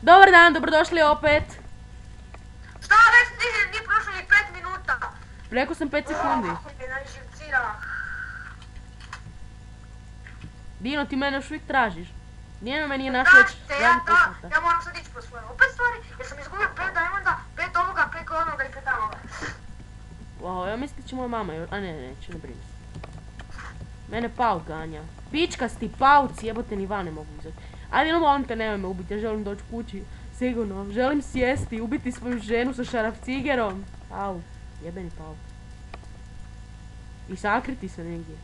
Dobar dan, dobrodošli opet. Šta već nije prošlo ni 5 minuta? Rekao sam 5 sekundi. Dino, ti mene još uvijek tražiš. Dino me nije našao već zadnji puta. Ja moram sad ići po svoje opet stvari, jer sam izgubio 5 diamonda, 5 ovoga, 5 onoga i 5 onoga. Wow, ja mislim da će moja mama još... A ne, neće, ne brini se. Mene pau ganja. Pičkasti pauci, jebote ni van ne mogu izaći. Ajde, no molim te, nemoj me ubiti, ja želim doći kući. Sigurno, želim sjesti, ubiti svoju ženu sa šarafcigerom. Pau, jebeni pau. I sakriti se negdje.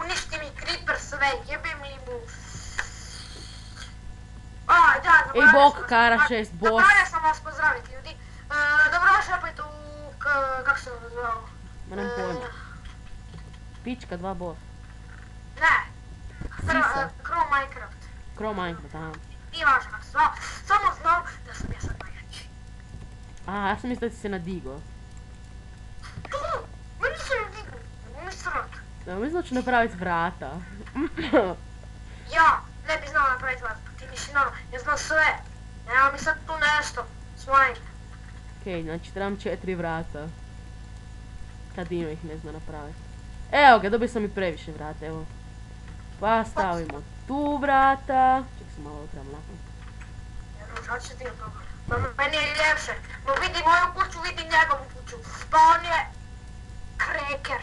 Uništi mi creeper sve, jebem li mu. Ej, bok, kara 6, boss. Zaboravio sam vas pozdraviti, ljudi. Dobrodošli opet u... kako se ovo zvao? Ma nemam pojma. Pička 2 boss. Ne. Sisa. Crow Minecraft. Crow Minecraft, aha. Nije važno kako se zvao. Samo znam da sam ja sad najjači. A, ja sam mislio da si se nadigo. Meni se ne digu. Meni srot. Da, mislim da ću napraviti vrata. Ja ne bi znao napraviti vrata. Ti misli ono, ja znam sve. Nema mi sad tu nešto. Svojim. Okej, znači trebam 4 vrata. Kad Dino ih ne zna napraviti. Evo ga, dobio sam i previše vrata, evo. Pa stavimo tu vrata. Ček se malo ovo trebam nakon. Sad će ti problem. Meni je ljepše. No vidi moju kuću, vidi njegovu kuću. Pa on je... kreker.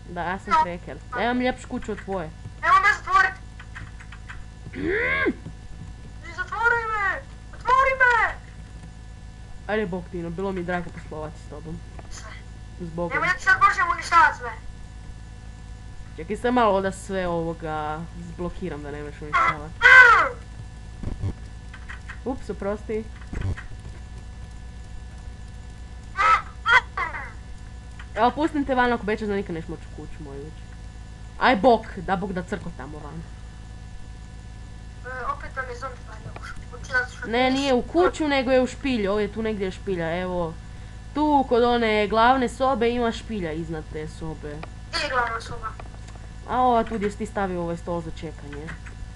Da, ja sam kreker. Ja imam ljepšu kuću od tvoje. Evo me zatvorit. Zatvori me. Otvori me. Ajde bok Dino, bilo mi je drago poslovati s tobom. Sve. Zbogom. Evo ja ti sad možem uništavati sve. Čekaj se malo da sve ovoga zblokiram da ne možeš uništavati. Ups, oprosti. Evo, pustim te van ako bećeš da nikad neš moći u kuću moju ući. Aj bok, da bog da crko tamo van. Opet nam je zombi valjda u kuću. Ne, nije u kuću, nego je u špilju. Ovdje tu negdje je špilja, evo. Tu kod one glavne sobe ima špilja iznad te sobe. Gdje je glavna soba? A ova tu gdje si ti stavio ovaj stol za čekanje.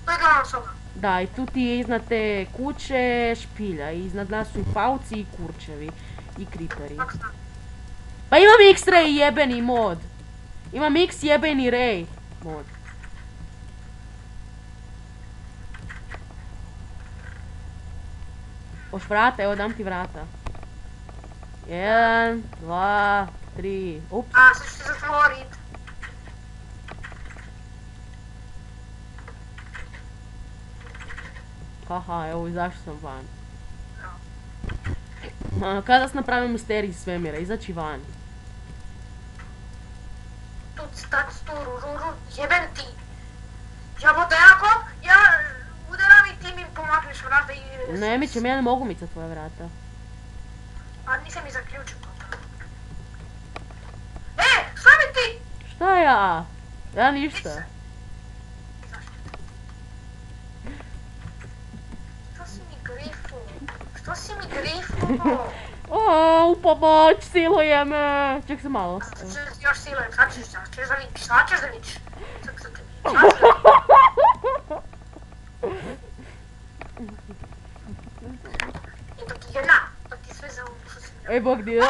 To je glavna soba. Da, i tu ti je iznad te kuće špilja. I iznad nas su i pauci i kurčevi. I kriperi. Kako znam? Pa imam X-Ray jebeni mod. Imam X jebeni Ray mod. Hoš vrata, evo dam ti vrata. 1, 2, 3, ups. A, sad ću se zatvorit. Haha, evo izašao sam van. Kada sam napravio misterij iz svemira, izaći van. Tuc, tac, tu, ruru, jebem ti. Jebote, jako, ja udaram i ti mi pomakneš vrata i... Ne mićem, ja ne mogu micat tvoja vrata. A nisam i zaključio to. Šta mi ti? Šta ja? Ja ništa. Što si mi grifu? Što si mi grifu? O, u pomoć, siluje me. Ček se malo. Još silujem, sad ćeš da vidiš, sad ćeš da vidiš. Sad ćeš da vidiš. I to ti je na, to ti sve za ovu što si mi. Ej, bog Dino.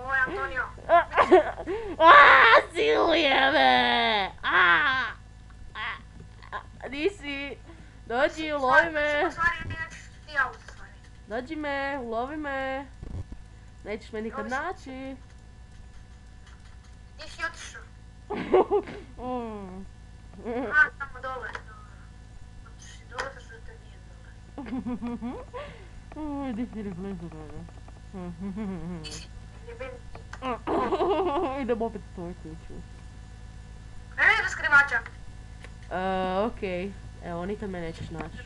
Oj, Antonio. Siluje me. Di si? Dođi, ulovi me. Dođi me, ulovi me. Nećeš me nikad naći. Gdje si otišao? Tamo dole. Otiši dole, to što te nije dole. Di si blizu dole. Gdje si? Jebem ti. Idem opet u tvoju kuću. Evo je raskrivača. Okej. Evo, nikad me nećeš naći.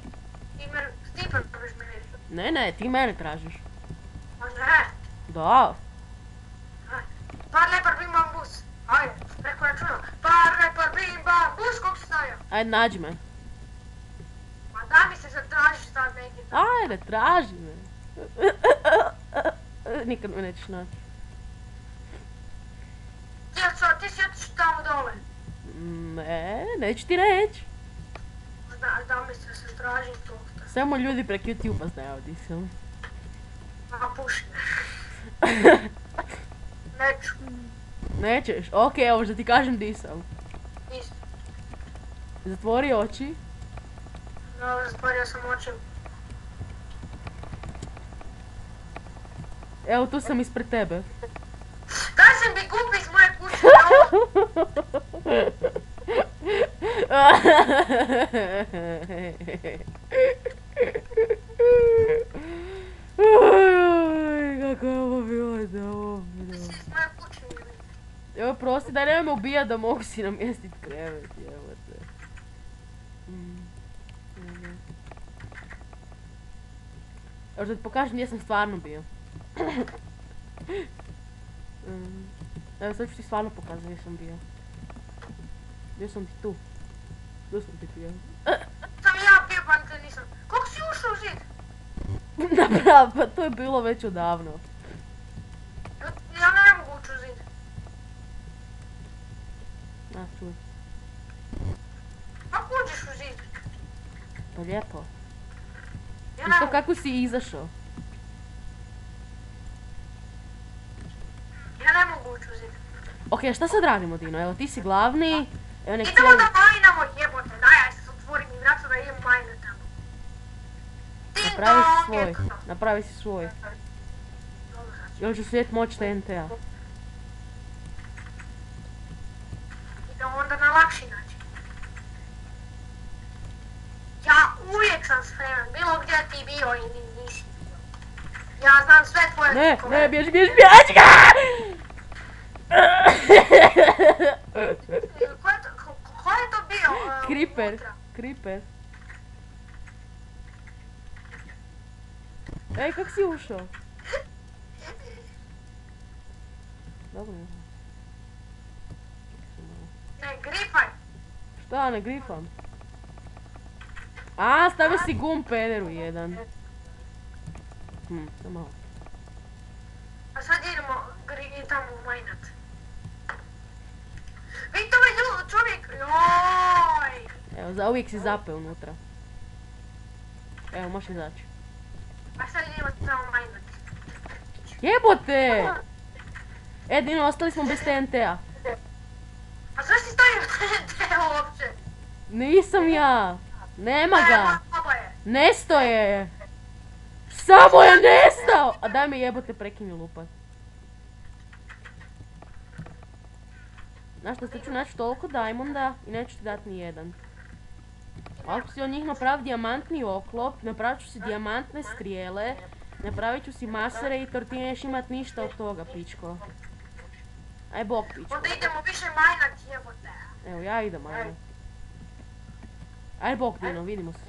Ti prviš me vidjeti. Ne, ti mene tražiš. Ma ne. Da. Parle par bim bam bus. Ajde, preko računa. Parle par bim bam bus, koliko si stavio? Ajde, nađi me. Ma da mi se zatražiš sad negdje. Ajde, traži me. Nikad me nećeš naći. Ti si otišao tamo dole. Ne, neću ti reći. Da mi se tražim to. Samo ljudi prek YouTube-a znaju di sam. A puši. Neću. Nećeš? Okej, evo što ti kažem di sam. Isto. Zatvori oči. No, zatvorio sam oči. Evo tu sam ispred tebe. Daj se mi gubi iz moje kuće. Kako je ovo bilo dobro. Iz moje kuće. Evo prosti, daj nemoj me ubijat da mogu si namjestit krevet, evo te. Evo što ti pokažem gdje sam stvarno bio. Evo sad ću ti stvarno pokazati gdje sam bio. Bio sam ti tu. Tu sam ti bio. Sam ja bio pa te nisam. Kako si ušao u zid? Napravo, pa to je bilo već odavno. Ja ne mogu ući u zid. Na, čuj. Kako uđeš u zid? Pa lijepo. Ja I ne što mogu. kako si izašao? Ja ne mogu ući u zid. Ok, šta sad radimo, Dino? Evo ti si glavni. Evo nek Idemo cijeli... da majnamo, jebote. Daj, aj se otvori mi vrata da idem majne tamo. Ding Napravi si dong, svoj. eto. Napravi si svoj. Dobro, znači. Još ću svijet moć TNT-a. Idemo onda na lakši način. Ja uvijek sam spreman, bilo gdje ti bio ili nisi bio. Ja znam sve tvoje Ne, trikove. ne, bježi, bježi, bježi ga! Ko je to bio? Creeper, unutra? Creeper. Ej, kak si ušao? Dobro. Ne, gripaj. Šta, ne grifam? A, stavio si gum pederu jedan. Samo malo. A sad idemo tamo majnat. Vidite ovaj čovjek, joj! Evo, za uvijek si zapeo unutra. Evo, možeš izaći. A sad idemo tamo majnat. Jebote! E, Dino, ostali smo bez TNT-a. A zašto si stavio te uopće? Nisam ja. Nema ga. Baba je. Nesto je. Samo je nestao. A daj me jebote prekini lupat. Znaš što sad ću naći toliko diamonda i neću ti dati ni jedan. Ako si od njih napravi dijamantni oklop, napravit ću si dijamantne strijele, napravit ću si macerator, ti neš imat ništa od toga, pičko. Aj bok, pičko. Onda idemo više majnat, jebote. Evo, ja idem, ajde. Aj bok, Dino, vidimo se.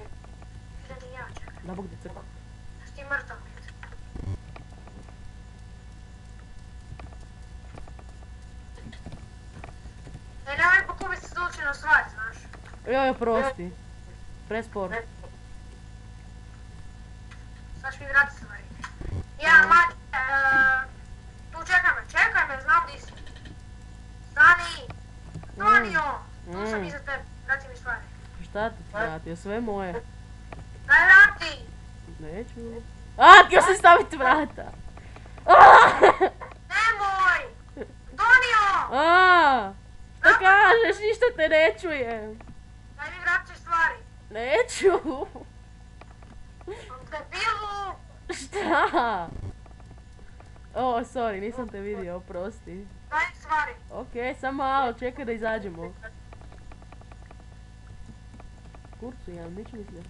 Idem i ja, čekaj. Da bog da crko. Jesi ti mrtav bit? Nemoj pokupiti se slučajno stvari, znaš. Joj, prosti. Prespor. Sad ću mi vrati stvari. Ja, mać, tu čekaj me, znam di si. Stani! Tonio! Tu sam iza tebe, vrati mi stvari. Šta ti vratio? Sve moje. Daj vrati! Neću. A, htio sam staviti vrata. Nemoj! Tonio! A, šta kažeš? Ništa te ne čujem. Daj mi vrati stvari. Neću. Debilu! Šta? O, sorry, nisam te vidio, oprosti. Daj mi stvari. Okej, samo malo, čekaj da izađemo. Kurcu, ja nič mislio.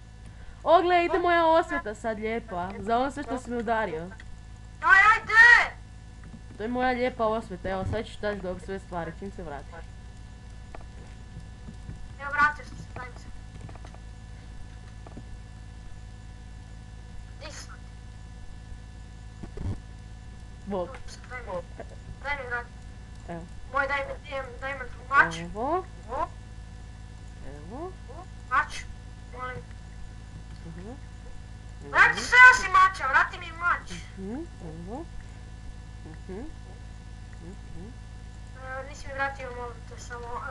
O, gle, ide moja osveta sad lijepa, za ono sve što si me udario. Daj, ajde! To je moja lijepa osveta, evo sad ću daći dobro sve stvari, čim se vratiš. Evo vratio sam se, daj mi se. Di sam? Bok. Tu sam, daj mi vrati. Evo. Moj, daj mi mač. Evo. Evo. Mač. Molim. Mhm. Vrati se ja si mača, vrati mi mač. Evo. Nisi mi vratio, molim te, samo...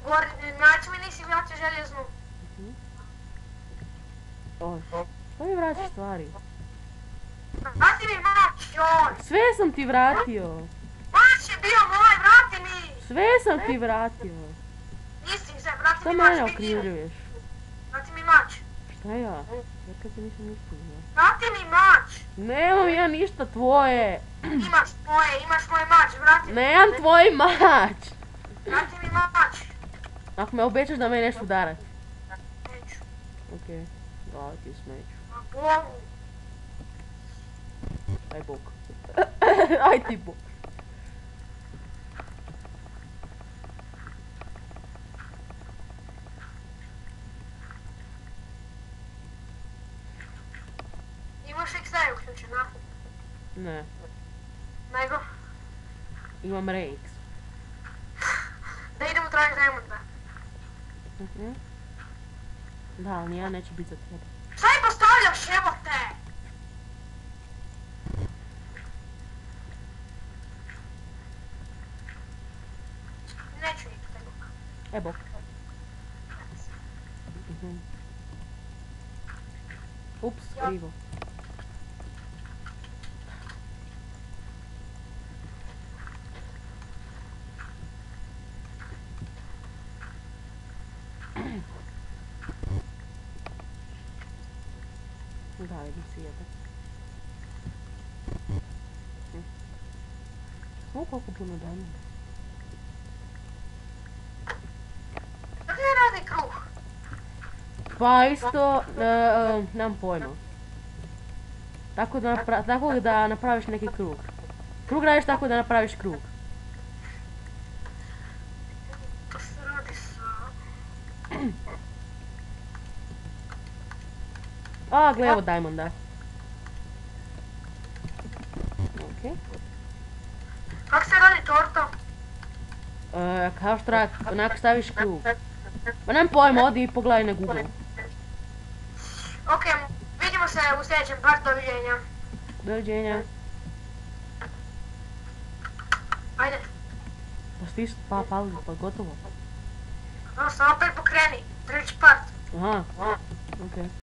Gori, naći mi nisi vratio željeznu. Oj, što mi vraćaš stvari? Vrati mi mač, joj. Sve sam ti vratio. Mač je bio moj, vrati mi. Sve sam ti vratio. Nisi mi se, vrati Što mi mene mač, vidi. okrivljuješ? Vrati mi mač. Šta ja? Ja kad ti nisam ništa znao. Vrati mi mač. Nemam ja ništa tvoje. Imaš moj mač, vrati mi. Nemam tvoj mač. Vrati mi mač. Ako me obećaš da me nešto udarat. Neću. Okej. Dala ti u smeću. Na Bogu. Aj bok. Aj ti bok. Imaš X-Ray uključen, a? Ne. Nego? Imam RX. Da idemo tražiti Diamond. Da, ali ja neću biti za tebe. Šta mi postavljaš, evo te? Neću ići tego. E bok. Ups, krivo. Da, idem si jebe. O, koliko puno dana. Kako ne radi kruh? Pa isto, nemam pojma. Tako da napraviš neki krug. Krug radiš tako da napraviš krug. To se radi sa... A, gle, evo Diamonda. Okej. Kako se radi torta? Kao što radi, onako staviš krug. Ma nemam pojma, odi i pogledaj na Google. Ok, vidimo se u sljedećem partu, doviđenja. Doviđenja. Ajde. Pa stiš, pa gotovo. No, samo opet pokreni. Treći part. Aha, okej.